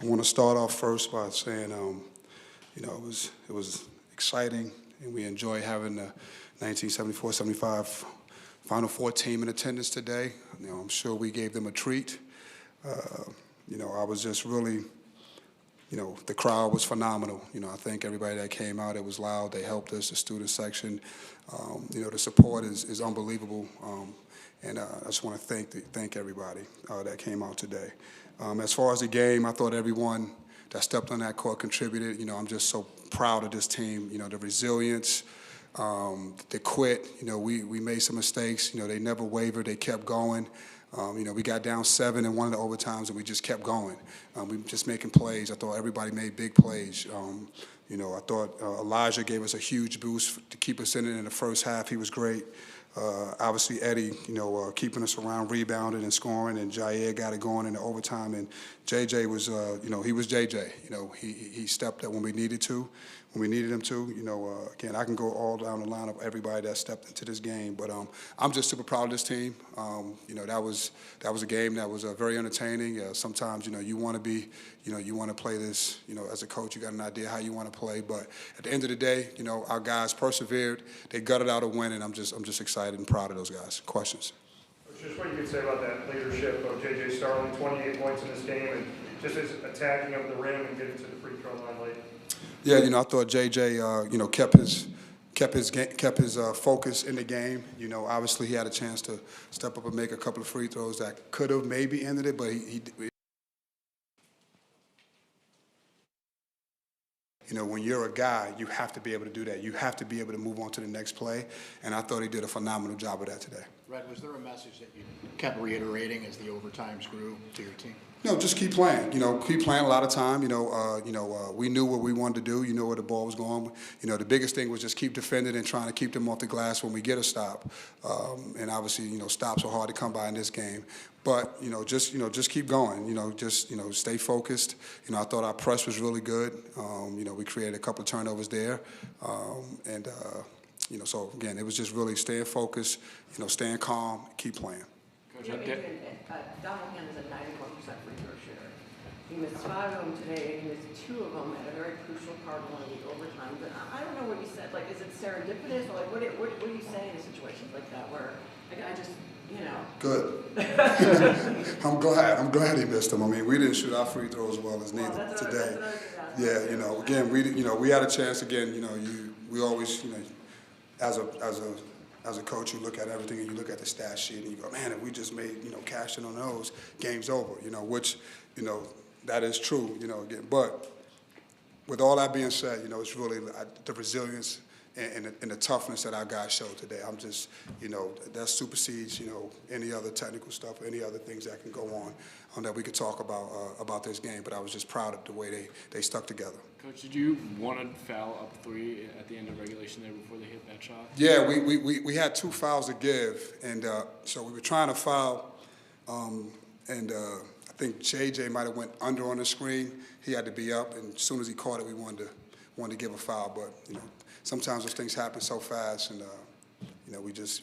I want to start off first by saying, it was exciting, and we enjoyed having the 1974-75 Final Four team in attendance today. I'm sure we gave them a treat. I was just really, the crowd was phenomenal. I think everybody that came out, it was loud. They helped us, the student section. The support is unbelievable. And I just want to thank everybody that came out today. As far as the game, I thought everyone that stepped on that court contributed. I'm just so proud of this team. The resilience, the quit. We made some mistakes. They never wavered. They kept going. We got down 7 in one of the overtimes, and we just kept going. We were just making plays. I thought everybody made big plays. I thought Elijah gave us a huge boost to keep us in it in the first half. He was great. Obviously, Eddie, keeping us around, rebounding and scoring, and Jair got it going in the overtime. And JJ was, he was JJ. He stepped up when we needed to, when we needed him to. Again, I can go all down the line of everybody that stepped into this game, but I'm just super proud of this team. That was a game that was very entertaining. Sometimes, you want to be, you want to play this. As a coach, you got an idea how you want to play, but at the end of the day, our guys persevered. They gutted out a win, and I'm just excited and proud of those guys. Questions? Just what you could say about that leadership of J.J. Starling, 28 points in this game, and just his attacking of the rim and getting to the free throw line late. Yeah, I thought J.J. kept his focus in the game. Obviously he had a chance to step up and make a couple of free throws that could have maybe ended it, but he when you're a guy, you have to be able to do that. You have to be able to move on to the next play, and I thought he did a phenomenal job of that today. Red, was there a message that you kept reiterating as the overtimes grew to your team? No, just keep playing. Keep playing a lot of time. We knew what we wanted to do. You know where the ball was going. The biggest thing was just keep defending and trying to keep them off the glass when we get a stop. And obviously, stops are hard to come by in this game. But just keep going. Stay focused. I thought our press was really good. We created a couple of turnovers there, so again, it was just really staying focused. Staying calm, keep playing. Adrian, Donald is a 91% free throw shooter. He missed 5 of them today, and he missed 2 of them at a very crucial part of one of the overtimes. And I don't know what you said. Like, is it serendipitous, or like, what do you say in situations like that where a guy just, Good. I'm glad he missed them. I mean, we didn't shoot our free throws as well as neither today. Yeah, again, we had a chance again. We always, as a coach, you look at everything and you look at the stat sheet and you go, man, if we just made, cash in on those, game's over, which, that is true, again. But with all that being said, it's really the resilience and the toughness that our guys showed today. I'm just, that supersedes, any other technical stuff, any other things that can go on that we could talk about this game. But I was just proud of the way they stuck together. Coach, did you want to foul up 3 at the end of regulation there before they hit that shot? Yeah, we had 2 fouls to give, and so we were trying to foul, and I think JJ might have went under on the screen. He had to be up, and as soon as he caught it, we wanted to give a foul, but sometimes those things happen so fast, and we just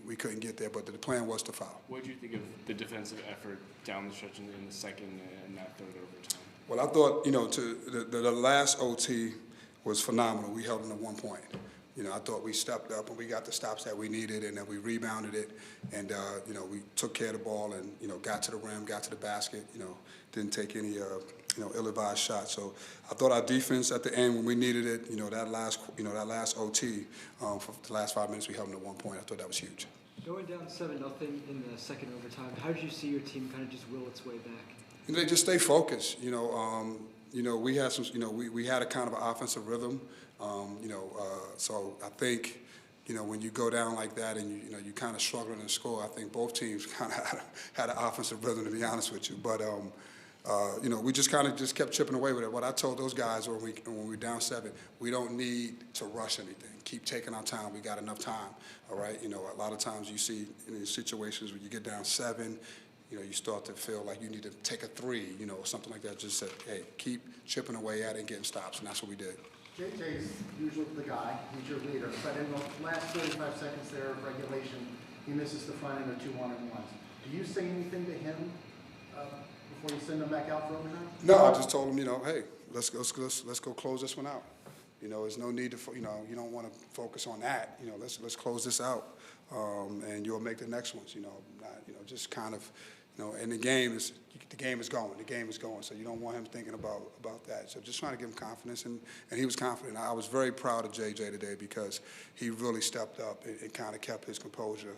we couldn't get there. But the plan was to foul. What did you think of the defensive effort down the stretch in the second and that third overtime? Well, I thought the last OT was phenomenal. We held them to 1 point. I thought we stepped up and we got the stops that we needed, and then we rebounded it, and we took care of the ball and got to the rim, got to the basket. Didn't take any ill-advised shots. So I thought our defense at the end when we needed it, that last OT for the last 5 minutes we held them to 1 point. I thought that was huge. Going down 7-0 in the second overtime, how did you see your team kind of just will its way back? They just stay focused. We had some. We had a kind of an offensive rhythm. So I think, when you go down like that and you kind of struggling to score, I think both teams kind of had an offensive rhythm, to be honest with you. But we just kind of kept chipping away with it. What I told those guys when we were down 7, we don't need to rush anything. Keep taking our time. We got enough time. All right. A lot of times you see in these situations when you get down 7. You start to feel like you need to take a 3, or something like that. Just say, hey, keep chipping away at it and getting stops, and that's what we did. JJ's usually the guy, he's your leader, but in the last 35 seconds there of regulation, he misses the front end of 2 1-and-1s. Do you say anything to him before you send them back out for overtime? No, I just told him, hey, let's go close this one out. There's no need to, you don't want to focus on that. Let's close this out, and you'll make the next ones. Not, just kind of, and the game is going. So you don't want him thinking about that. So just trying to give him confidence, and he was confident. I was very proud of JJ today because he really stepped up and kind of kept his composure.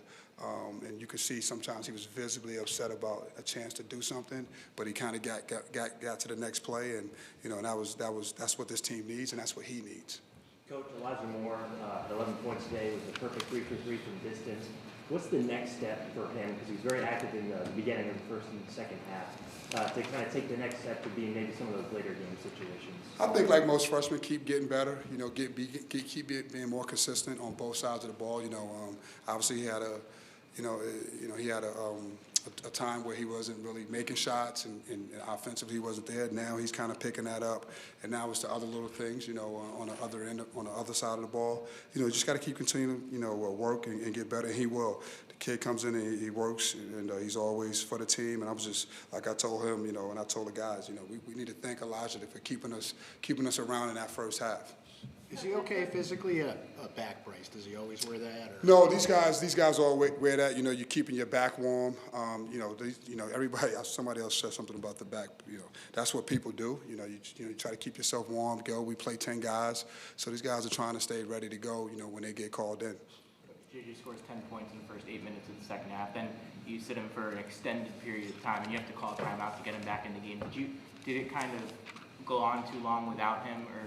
And you could see sometimes he was visibly upset about a chance to do something, but he kind of got to the next play, and and that's what this team needs, and that's what he needs. Coach, Elijah Moore, 11 points today, was a perfect 3 for 3 from distance. What's the next step for him? Because he was very active in the beginning of the first and second half. To kind of take the next step to being maybe some of those later game situations. I think like most freshmen, keep getting better. Keep being more consistent on both sides of the ball. Obviously he had a time where he wasn't really making shots, and offensively he wasn't there. Now he's kind of picking that up, and now it's the other little things, on the other end, on the other side of the ball. You just got to keep continuing, work and get better. And he will. The kid comes in and he works, and he's always for the team. And I was just like I told him, and I told the guys, we need to thank Elijah for keeping us around in that first half. Is he okay physically? A back brace? Does he always wear that? Or? No, these guys all wear that. You're keeping your back warm. Everybody. Somebody else said something about the back. That's what people do. You try to keep yourself warm. We play 10 guys, so these guys are trying to stay ready to go. When they get called in. JJ scores 10 points in the first 8 minutes of the second half. Then you sit him for an extended period of time, and you have to call a timeout to get him back in the game. Did it kind of go on too long without him, or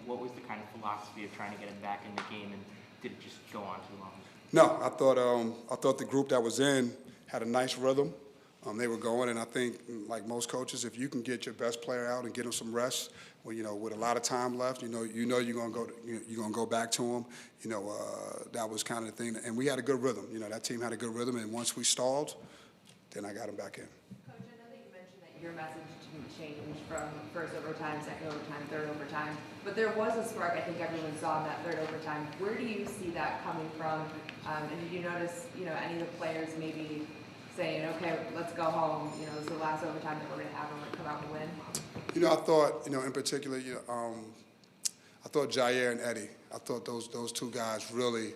what was the kind of philosophy of trying to get him back in the game, and did it just go on too long? No, I thought the group that was in had a nice rhythm. They were going, and I think, like most coaches, if you can get your best player out and get him some rest, with a lot of time left, you're gonna go back to him. That was kind of the thing, and we had a good rhythm. That team had a good rhythm, and once we stalled, then I got him back in. Coach, I know that you mentioned that your message didn't change from first overtime, second overtime, third overtime, but there was a spark I think everyone saw in that third overtime. Where do you see that coming from? And did you notice, any of the players maybe saying, okay, let's go home, this is the last overtime that we're going to have and we're going to come out and win? I thought, in particular, I thought Jair and Eddie, I thought those two guys really,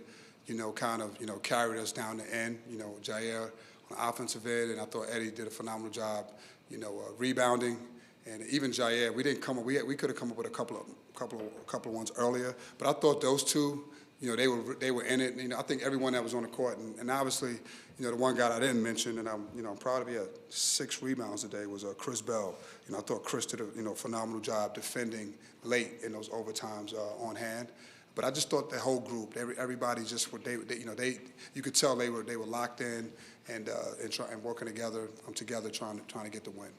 kind of, carried us down the end. Jair on the offensive end, and I thought Eddie did a phenomenal job, rebounding. And even Jair, we didn't come up. We could have come up with a couple of ones earlier, but I thought those two, they were in it. I think everyone that was on the court, and obviously, the one guy I didn't mention, and I'm proud of. He had 6 rebounds today. Was Chris Bell. I thought Chris did a phenomenal job defending late in those overtimes on hand. But I just thought the whole group, everybody just you could tell they were locked in and working together trying to get the win.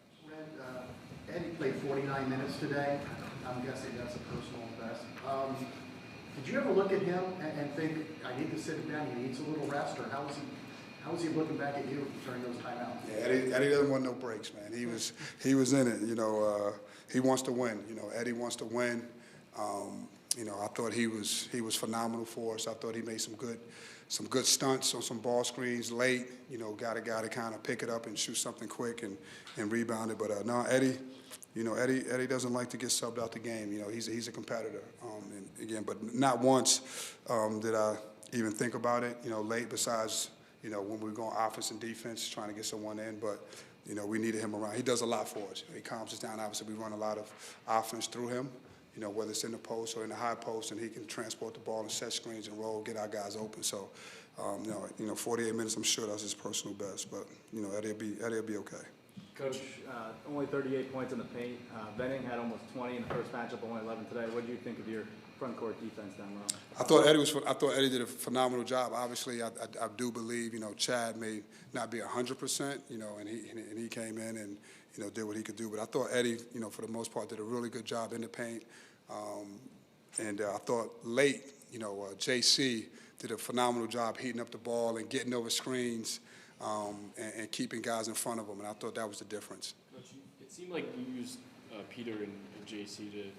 Eddie played 49 minutes today. I'm guessing that's a personal best. Did you ever look at him and think, I need to sit him down, he needs a little rest, or how was he looking back at you during those timeouts? Yeah, Eddie doesn't want no breaks, man. He was in it. He wants to win. Eddie wants to win. I thought he was phenomenal for us. I thought he made some good stunts on some ball screens late. Got a guy to kind of pick it up and shoot something quick and rebound it. But no, Eddie. Eddie doesn't like to get subbed out the game. He's a competitor. And again, but not once did I even think about it. Late. Besides, when we were going offense and defense, trying to get someone in. But we needed him around. He does a lot for us. He calms us down. Obviously, we run a lot of offense through him. Whether it's in the post or in the high post, and he can transport the ball and set screens and roll, get our guys open. So, 48 minutes, I'm sure that's his personal best. But Eddie'll be okay. Coach, only 38 points in the paint. Benning had almost 20 in the first matchup, only 11 today. What do you think of your front court defense down low? I thought Eddie did a phenomenal job. Obviously, I do believe Chad may not be 100%, and he came in and did what he could do. But I thought Eddie, for the most part, did a really good job in the paint. And I thought late, JC did a phenomenal job heating up the ball and getting over screens. And keeping guys in front of them, and I thought that was the difference. It seemed like you used Peter and JC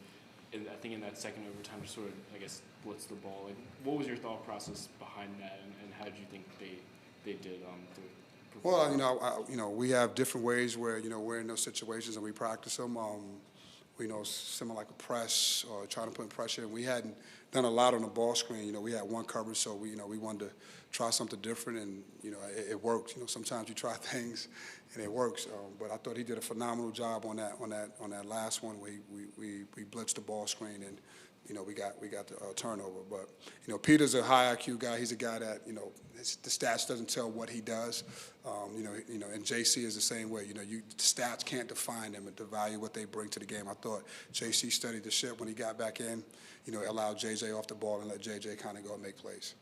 I think in that second overtime to sort of, I guess, blitz the ball. What was your thought process behind that, and how did you think they did through it? Well, we have different ways where, we're in those situations and we practice them. We know similar like a press or trying to put pressure. And we hadn't done a lot on the ball screen. We had one coverage, so we wanted to try something different, and it worked. Sometimes you try things and it works. But I thought he did a phenomenal job on that last one. We blitzed the ball screen and. We got the turnover, but Peter's a high IQ guy. He's a guy that the stats doesn't tell what he does. And JC is the same way. The stats can't define them and devalue what they bring to the game. I thought JC studied the ship when he got back in. Allowed JJ off the ball and let JJ kind of go and make plays.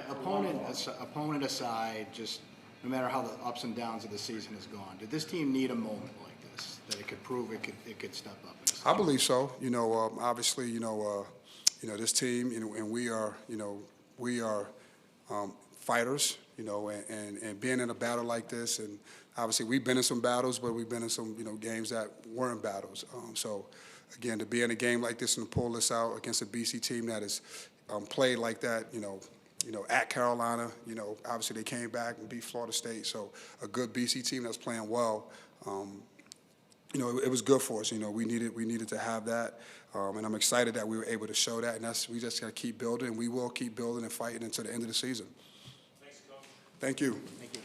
Opponent aside, just no matter how the ups and downs of the season has gone, did this team need a moment like this that it could prove it could step up? I believe so. Obviously, this team, and we are fighters, and being in a battle like this, and obviously we've been in some battles, but we've been in some, games that weren't battles. So, again, to be in a game like this and to pull this out against a BC team that has played like that, at Carolina, obviously they came back and beat Florida State. So a good BC team that's playing well. It was good for us. We needed to have that, and I'm excited that we were able to show that. And we just got to keep building. We will keep building and fighting until the end of the season. Thanks, Coach. Thank you. Thank you.